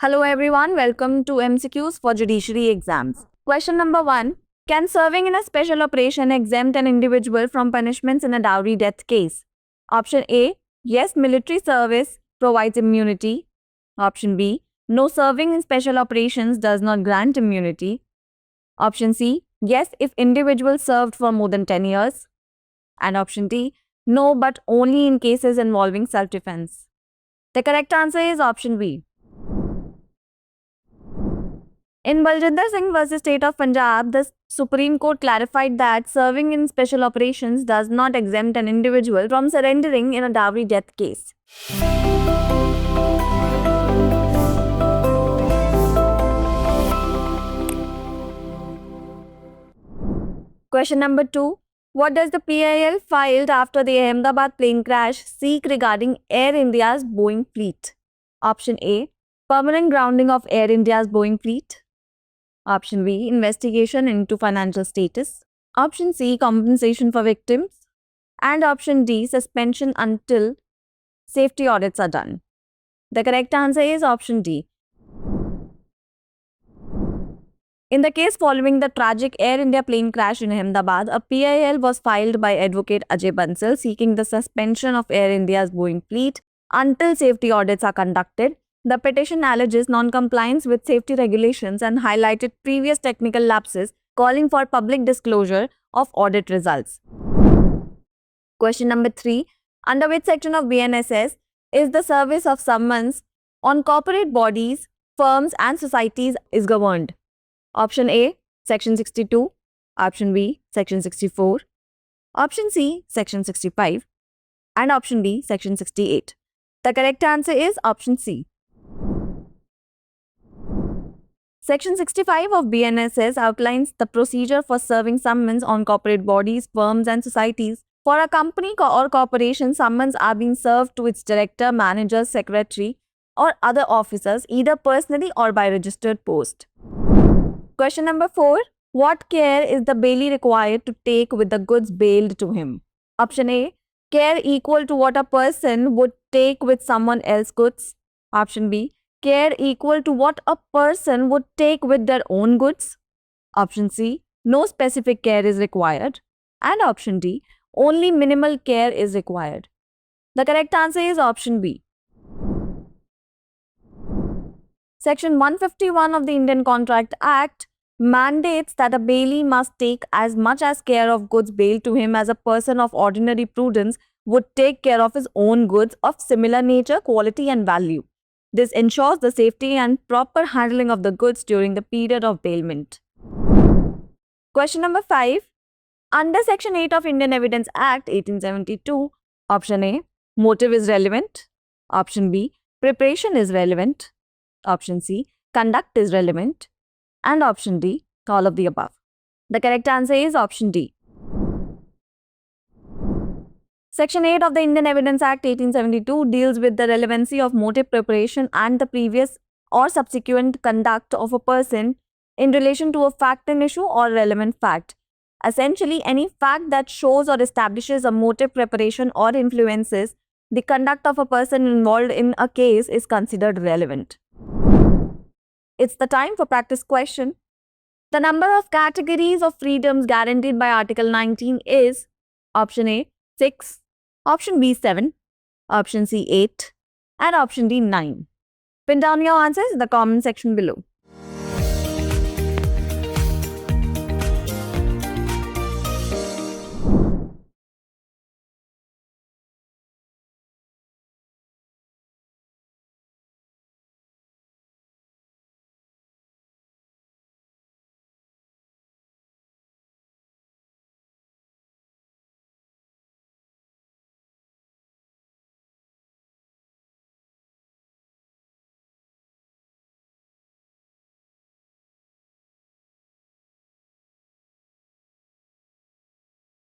Hello everyone, welcome to MCQs for Judiciary Exams. Question number 1. Can serving in a special operation exempt an individual from punishments in a dowry death case? Option A. Yes, military service provides immunity. Option B. No, serving in special operations does not grant immunity. Option C. Yes, if individual served for more than 10 years. And option D. No, but only in cases involving self-defense. The correct answer is option B. In Baljinder Singh versus State of Punjab, the Supreme Court clarified that serving in special operations does not exempt an individual from surrendering in a dowry death case. Question number 2. What does the PIL filed after the Ahmedabad plane crash seek regarding Air India's Boeing fleet? Option A. Permanent grounding of Air India's Boeing fleet. Option B. Investigation into financial status. Option C. Compensation for victims. And option D. Suspension until safety audits are done. The correct answer is option D. In the case following the tragic Air India plane crash in Ahmedabad, a PIL was filed by Advocate Ajay Bansal seeking the suspension of Air India's Boeing fleet until safety audits are conducted. The petition alleges non-compliance with safety regulations and highlighted previous technical lapses, calling for public disclosure of audit results. Question number 3. Under which section of BNSS is the service of summons on corporate bodies, firms and societies is governed? Option A. Section 62. Option B. Section 64. Option C. Section 65. And option D. Section 68. The correct answer is option C. Section 65 of BNSS outlines the procedure for serving summons on corporate bodies, firms and societies. For a company or corporation, summons are being served to its director, manager, secretary or other officers either personally or by registered post. Question number 4. What care is the bailee required to take with the goods bailed to him? Option A. Care equal to what a person would take with someone else's goods. Option B. Care equal to what a person would take with their own goods. Option C. No specific care is required. And option D. Only minimal care is required. The correct answer is option B. Section 151 of the Indian Contract Act mandates that a bailee must take as much as care of goods bailed to him as a person of ordinary prudence would take care of his own goods of similar nature, quality and value. This ensures the safety and proper handling of the goods during the period of bailment. Question number 5. Under Section 8 of Indian Evidence Act 1872, option A. Motive is relevant. Option B. Preparation is relevant. Option C. Conduct is relevant. And option D. All of the above. The correct answer is option D. Section 8 of the Indian Evidence Act 1872 deals with the relevancy of motive, preparation and the previous or subsequent conduct of a person in relation to a fact in issue or relevant fact. Essentially, any fact that shows or establishes a motive, preparation or influences the conduct of a person involved in a case is considered relevant. It's the time for practice question. The number of categories of freedoms guaranteed by Article 19 is option A. 6, option B. 7, option C. 8 and option D. 9. Pin down your answers in the comment section below.